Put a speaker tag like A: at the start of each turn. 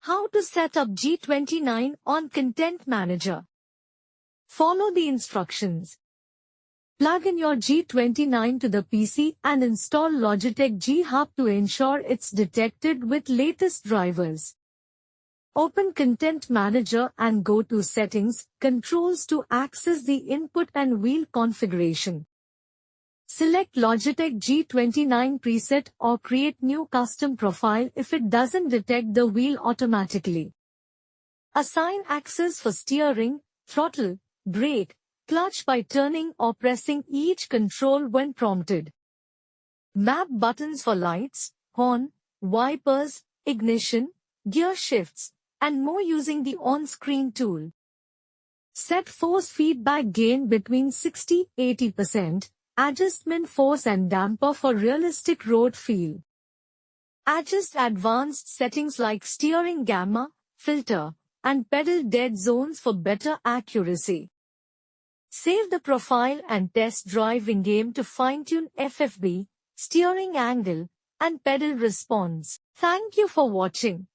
A: How to set up G29 on Content Manager. Follow the instructions. Plug in your G29 to the PC and install Logitech G Hub to ensure it's detected with latest drivers. Open Content Manager and go to Settings, Controls to access the input and wheel configuration. Select Logitech G29 preset or create new custom profile if it doesn't detect the wheel automatically. Assign access for steering, throttle, brake, clutch by turning or pressing each control when prompted. Map buttons for lights, horn, wipers, ignition, gear shifts, and more using the on-screen tool. Set force feedback gain between 60–80%, adjustment force and damper for realistic road feel. Adjust advanced settings like steering gamma, filter, and pedal dead zones for better accuracy. Save the profile and test drive in-game to fine-tune FFB, steering angle, and pedal response. Thank you for watching.